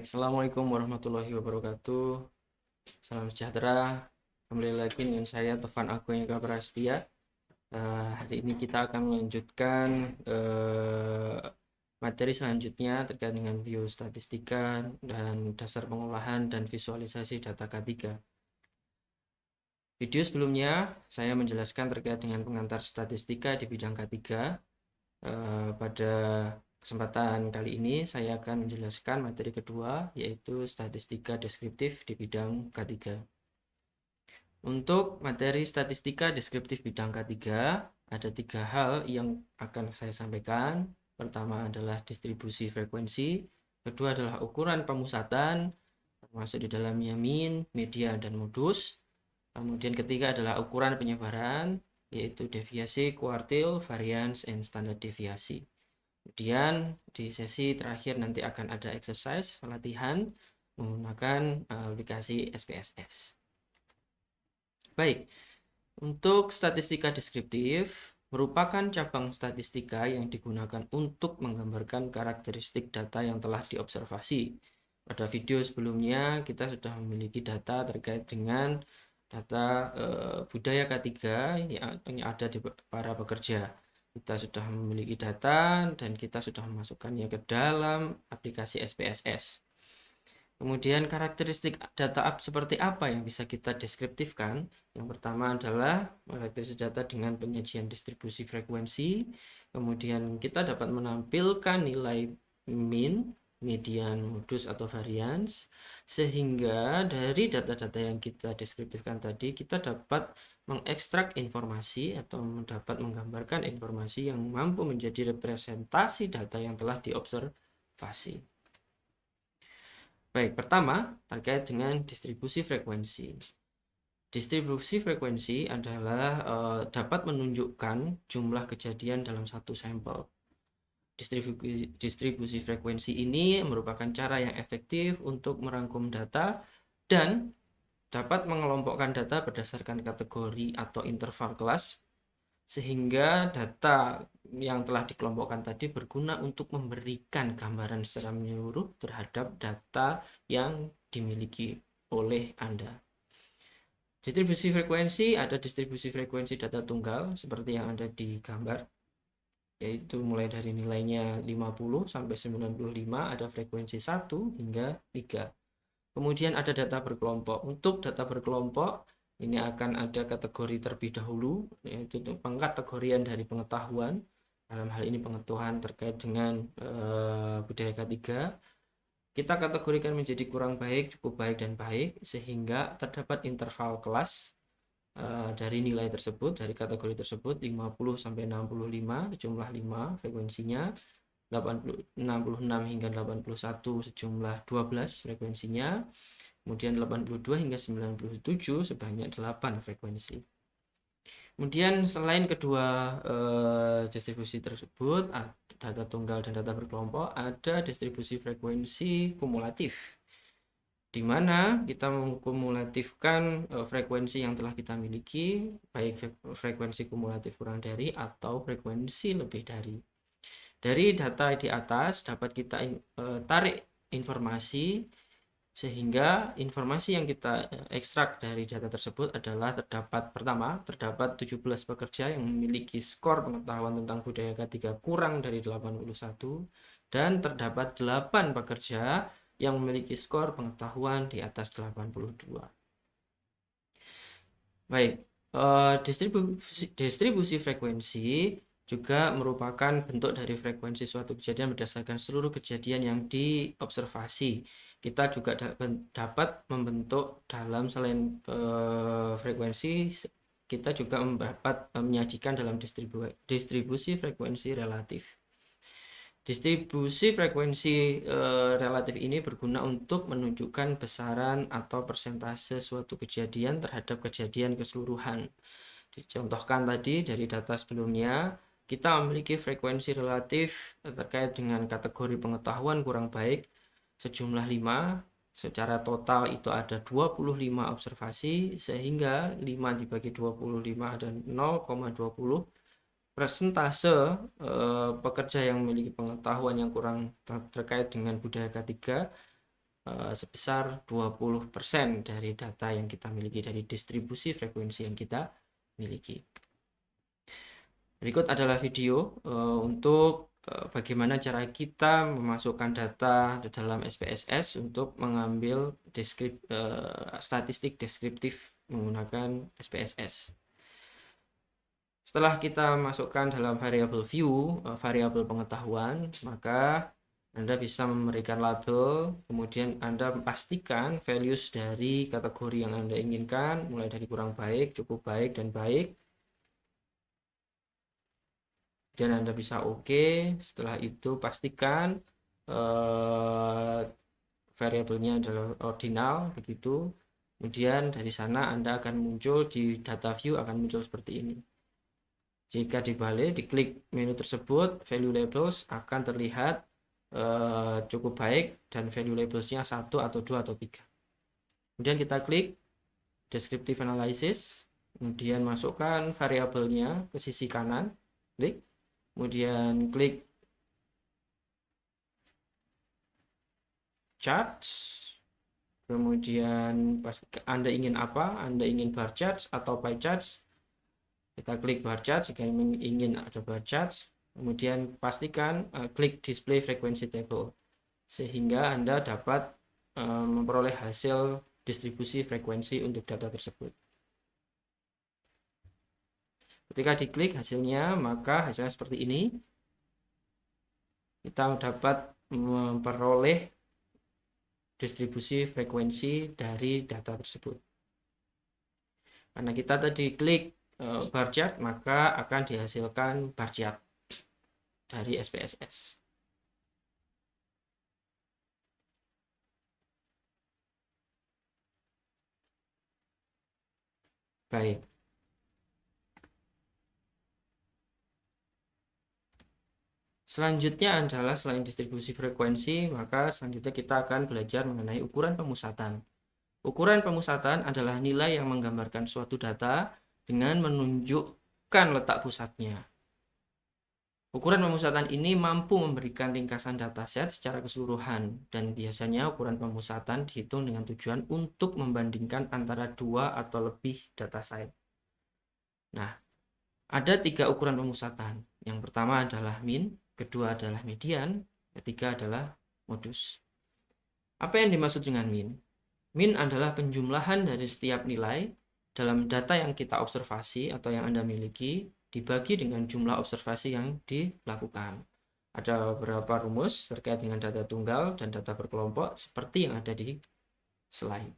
Baik, Assalamualaikum warahmatullahi wabarakatuh. Salam sejahtera. Kembali lagi dengan saya Tovan Agung Eka Prastia. Hari ini kita akan melanjutkan materi selanjutnya terkait dengan biostatistika dan dasar pengolahan dan visualisasi data K3. Video sebelumnya saya menjelaskan terkait dengan pengantar statistika di bidang K3. Pada kesempatan kali ini saya akan menjelaskan materi kedua, yaitu statistika deskriptif di bidang K3. Untuk materi statistika deskriptif bidang K3, ada 3 hal yang akan saya sampaikan. Pertama adalah distribusi frekuensi, kedua adalah ukuran pemusatan, termasuk di dalamnya mean, median, dan modus. Kemudian ketiga adalah ukuran penyebaran, yaitu deviasi, kuartil, variance, and standar deviasi. Kemudian di sesi terakhir nanti akan ada exercise latihan menggunakan aplikasi SPSS. Baik, untuk statistika deskriptif merupakan cabang statistika yang digunakan untuk menggambarkan karakteristik data yang telah diobservasi. Pada video sebelumnya kita sudah memiliki data terkait dengan data budaya K3 yang ada di para pekerja. Kita sudah memiliki data dan kita sudah memasukkannya ke dalam aplikasi SPSS. Kemudian karakteristik data seperti apa yang bisa kita deskriptifkan? Yang pertama adalah karakteristik data dengan penyajian distribusi frekuensi. Kemudian kita dapat menampilkan nilai mean, median, modus, atau variance. Sehingga dari data-data yang kita deskriptifkan tadi, kita dapat mengekstrak informasi atau dapat menggambarkan informasi yang mampu menjadi representasi data yang telah diobservasi. Baik, pertama terkait dengan distribusi frekuensi. Distribusi frekuensi adalah dapat menunjukkan jumlah kejadian dalam satu sampel. Distribusi frekuensi ini merupakan cara yang efektif untuk merangkum data dan dapat mengelompokkan data berdasarkan kategori atau interval kelas, sehingga data yang telah dikelompokkan tadi berguna untuk memberikan gambaran secara menyeluruh terhadap data yang dimiliki oleh Anda. Distribusi frekuensi, ada distribusi frekuensi data tunggal seperti yang ada di gambar, yaitu mulai dari nilainya 50 sampai 95, ada frekuensi 1 hingga 3. Kemudian ada data berkelompok. Untuk data berkelompok, ini akan ada kategori terlebih dahulu, yaitu pengkategorian dari pengetahuan. Dalam hal ini pengetahuan terkait dengan budaya K3. Kita kategorikan menjadi kurang baik, cukup baik, dan baik, sehingga terdapat interval kelas dari nilai tersebut, dari kategori tersebut 50 sampai 65, sejumlah 5 frekuensinya, 66 hingga 81 sejumlah 12 frekuensinya, kemudian 82 hingga 97 sebanyak 8 frekuensi. Kemudian selain kedua distribusi tersebut, data tunggal dan data berkelompok, ada distribusi frekuensi kumulatif, di mana kita mengkumulatifkan frekuensi yang telah kita miliki, baik frekuensi kumulatif kurang dari atau frekuensi lebih dari. Dari data di atas dapat kita tarik informasi, sehingga informasi yang kita ekstrak dari data tersebut adalah terdapat 17 pekerja yang memiliki skor pengetahuan tentang budaya K3 kurang dari 81, dan terdapat 8 pekerja yang memiliki skor pengetahuan di atas 82. Baik, distribusi frekuensi juga merupakan bentuk dari frekuensi suatu kejadian berdasarkan seluruh kejadian yang diobservasi. Kita juga dapat membentuk dalam selain frekuensi, kita juga dapat menyajikan dalam distribusi frekuensi relatif. Distribusi frekuensi relatif ini berguna untuk menunjukkan besaran atau persentase suatu kejadian terhadap kejadian keseluruhan. Dicontohkan tadi dari data sebelumnya, kita memiliki frekuensi relatif terkait dengan kategori pengetahuan kurang baik sejumlah 5. Secara total itu ada 25 observasi, sehingga 5 dibagi 25 ada 0,20. Persentase pekerja yang memiliki pengetahuan yang kurang terkait dengan budaya K3 sebesar 20% dari data yang kita miliki, dari distribusi frekuensi yang kita miliki. Berikut adalah video untuk bagaimana cara kita memasukkan data di dalam SPSS untuk mengambil statistik deskriptif menggunakan SPSS. Setelah kita masukkan dalam variabel view, variabel pengetahuan, maka Anda bisa memberikan label, kemudian Anda pastikan values dari kategori yang Anda inginkan, mulai dari kurang baik, cukup baik, dan baik. Dan Anda bisa oke. Setelah itu pastikan variabelnya adalah ordinal, begitu. Kemudian dari sana Anda akan muncul di data view, akan muncul seperti ini. Jika dibalik, diklik menu tersebut, value labels akan terlihat cukup baik dan value labelsnya 1 atau 2 atau 3. Kemudian kita klik descriptive analysis, kemudian masukkan variabelnya ke sisi kanan, klik, kemudian klik charts, kemudian Anda ingin apa, Anda ingin bar charts atau pie charts, kita klik bar charts jika ingin ada bar charts, kemudian pastikan klik display frequency table sehingga Anda dapat memperoleh hasil distribusi frekuensi untuk data tersebut. Ketika diklik hasilnya, maka hasilnya seperti ini. Kita dapat memperoleh distribusi frekuensi dari data tersebut. Karena kita tadi klik bar chart, maka akan dihasilkan bar chart dari SPSS. Baik. Selanjutnya adalah selain distribusi frekuensi, maka selanjutnya kita akan belajar mengenai ukuran pemusatan. Ukuran pemusatan adalah nilai yang menggambarkan suatu data dengan menunjukkan letak pusatnya. Ukuran pemusatan ini mampu memberikan ringkasan dataset secara keseluruhan, dan biasanya ukuran pemusatan dihitung dengan tujuan untuk membandingkan antara dua atau lebih dataset. Nah, ada 3 ukuran pemusatan. Yang pertama adalah min, kedua adalah median, ketiga adalah modus. Apa yang dimaksud dengan min? Min adalah penjumlahan dari setiap nilai dalam data yang kita observasi atau yang Anda miliki dibagi dengan jumlah observasi yang dilakukan. Ada beberapa rumus terkait dengan data tunggal dan data berkelompok seperti yang ada di slide.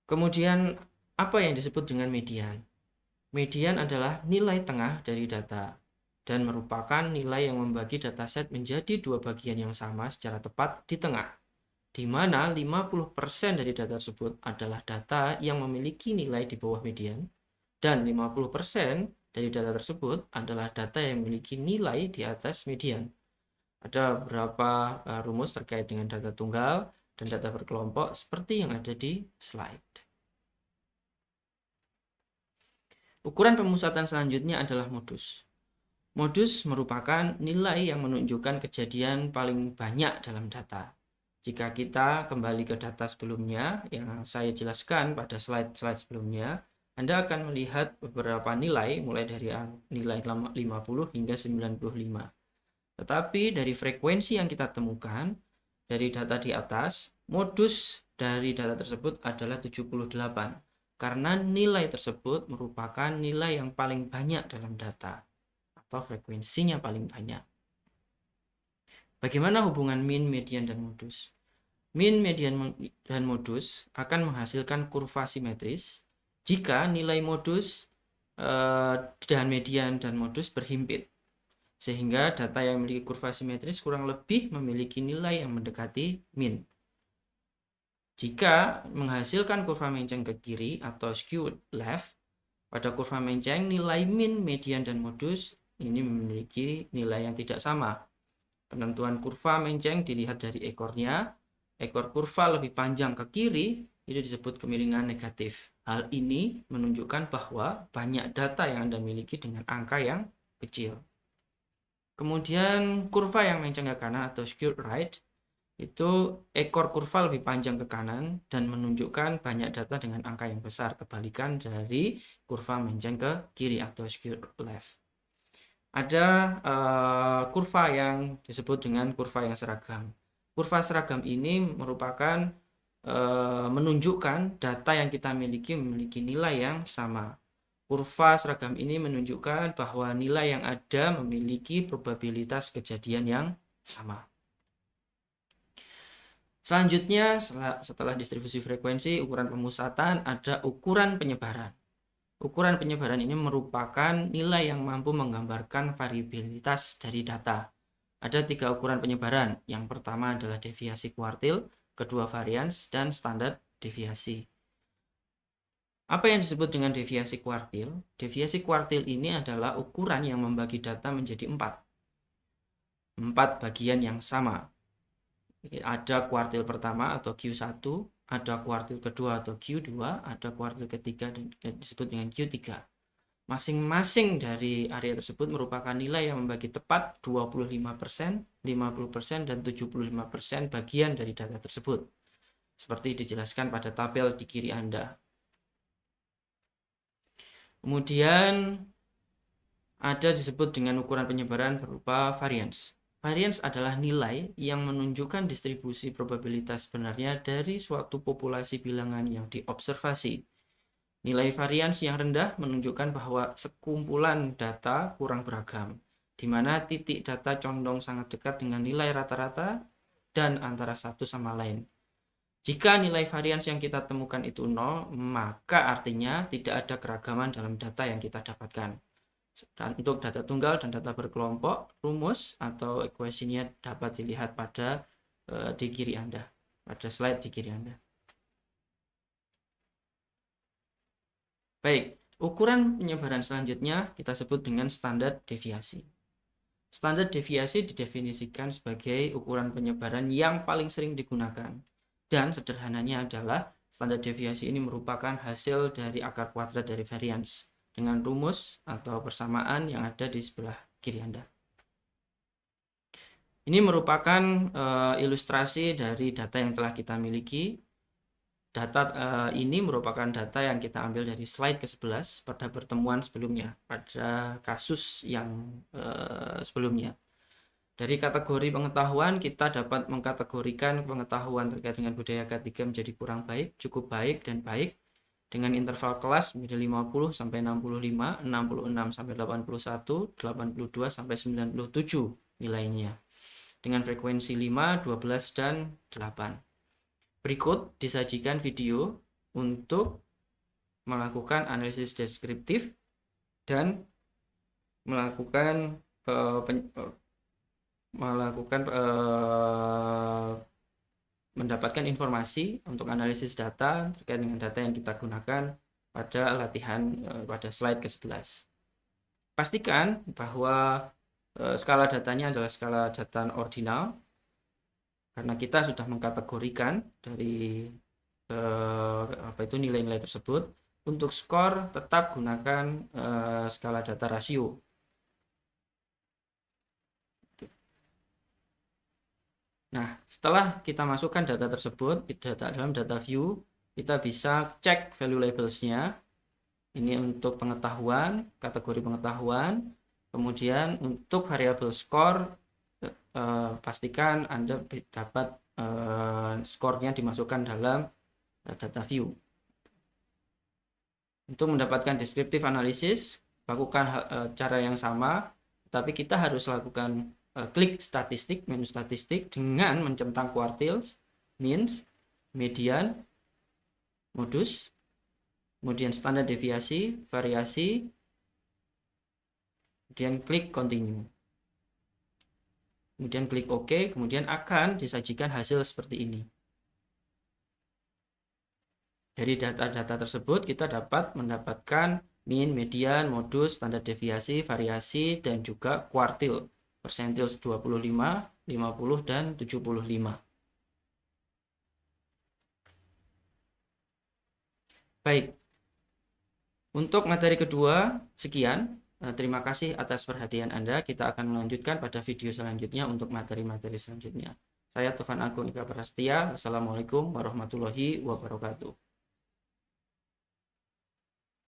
Kemudian apa yang disebut dengan median? Median adalah nilai tengah dari data dan merupakan nilai yang membagi dataset menjadi 2 bagian yang sama secara tepat di tengah, di mana 50% dari data tersebut adalah data yang memiliki nilai di bawah median, dan 50% dari data tersebut adalah data yang memiliki nilai di atas median. Ada beberapa rumus terkait dengan data tunggal dan data berkelompok seperti yang ada di slide. Ukuran pemusatan selanjutnya adalah modus. Modus merupakan nilai yang menunjukkan kejadian paling banyak dalam data. Jika kita kembali ke data sebelumnya yang saya jelaskan pada slide-slide sebelumnya, Anda akan melihat beberapa nilai mulai dari nilai 50 hingga 95. Tetapi dari frekuensi yang kita temukan dari data di atas, modus dari data tersebut adalah 78 karena nilai tersebut merupakan nilai yang paling banyak dalam data atau frekuensinya paling banyak. Bagaimana hubungan min, median, dan modus? Min, median, dan modus akan menghasilkan kurva simetris jika nilai modus dan median dan modus berhimpit. Sehingga data yang memiliki kurva simetris kurang lebih memiliki nilai yang mendekati min. Jika menghasilkan kurva menceng ke kiri atau skewed left, pada kurva menceng nilai min, median, dan modus ini memiliki nilai yang tidak sama. Penentuan kurva menceng dilihat dari ekornya. Ekor kurva lebih panjang ke kiri, itu disebut kemiringan negatif. Hal ini menunjukkan bahwa banyak data yang Anda miliki dengan angka yang kecil. Kemudian kurva yang menceng ke kanan atau skewed right, itu ekor kurva lebih panjang ke kanan dan menunjukkan banyak data dengan angka yang besar, kebalikan dari kurva menceng ke kiri atau skewed left. Ada kurva yang disebut dengan kurva yang seragam. Kurva seragam ini merupakan menunjukkan data yang kita memiliki nilai yang sama. Kurva seragam ini menunjukkan bahwa nilai yang ada memiliki probabilitas kejadian yang sama. Selanjutnya, setelah distribusi frekuensi, ukuran pemusatan, ada ukuran penyebaran. Ukuran penyebaran ini merupakan nilai yang mampu menggambarkan variabilitas dari data. Ada 3 ukuran penyebaran. Yang pertama adalah deviasi kuartil, kedua varians, dan standar deviasi. Apa yang disebut dengan deviasi kuartil? Deviasi kuartil ini adalah ukuran yang membagi data menjadi 4 bagian yang sama. Ada kuartil pertama atau Q1, ada kuartil kedua atau Q2, ada kuartil ketiga dan disebut dengan Q3. Masing-masing dari area tersebut merupakan nilai yang membagi tepat 25%, 50%, dan 75% bagian dari data tersebut. Seperti dijelaskan pada tabel di kiri Anda. Kemudian ada disebut dengan ukuran penyebaran berupa variance. Variance adalah nilai yang menunjukkan distribusi probabilitas sebenarnya dari suatu populasi bilangan yang diobservasi. Nilai varians yang rendah menunjukkan bahwa sekumpulan data kurang beragam, di mana titik data condong sangat dekat dengan nilai rata-rata dan antara satu sama lain. Jika nilai varians yang kita temukan itu 0, maka artinya tidak ada keragaman dalam data yang kita dapatkan. Dan untuk data tunggal dan data berkelompok, rumus atau ekuasinya dapat dilihat pada di kiri Anda, pada slide di kiri Anda. Baik, ukuran penyebaran selanjutnya kita sebut dengan standar deviasi. Standar deviasi didefinisikan sebagai ukuran penyebaran yang paling sering digunakan. Dan sederhananya adalah standar deviasi ini merupakan hasil dari akar kuadrat dari varians dengan rumus atau persamaan yang ada di sebelah kiri Anda. Ini merupakan ilustrasi dari data yang telah kita miliki. Data ini merupakan data yang kita ambil dari slide ke-11 pada pertemuan sebelumnya, pada kasus yang sebelumnya. Dari kategori pengetahuan, kita dapat mengkategorikan pengetahuan terkait dengan budaya K3 menjadi kurang baik, cukup baik, dan baik, dengan interval kelas menjadi 50 sampai 65, 66 sampai 81, 82 sampai 97 nilainya, dengan frekuensi 5, 12, dan 8. Berikut disajikan video untuk melakukan analisis deskriptif dan melakukan mendapatkan informasi untuk analisis data terkait dengan data yang kita gunakan pada latihan pada slide ke-11. Pastikan bahwa skala datanya adalah skala data ordinal, karena kita sudah mengkategorikan dari nilai-nilai tersebut. Untuk skor tetap gunakan skala data rasio. Nah, setelah kita masukkan data tersebut dalam data view, kita bisa cek value labels-nya. Ini untuk pengetahuan, kategori pengetahuan. Kemudian untuk variabel skor, pastikan Anda dapat skornya dimasukkan dalam data view. Untuk mendapatkan deskriptif analisis, lakukan cara yang sama, tapi kita harus lakukan klik statistik, menu statistik dengan mencentang quartiles, means, median, modus, kemudian standar deviasi, variasi, kemudian klik continue. Kemudian klik OK, kemudian akan disajikan hasil seperti ini. Dari data-data tersebut kita dapat mendapatkan mean, median, modus, standar deviasi, variasi, dan juga kuartil, persentil 25, 50, dan 75. Baik, untuk materi kedua sekian. Terima kasih atas perhatian Anda. Kita akan melanjutkan pada video selanjutnya untuk materi-materi selanjutnya. Saya Tovan Agung Ika Prastia. Wassalamualaikum warahmatullahi wabarakatuh.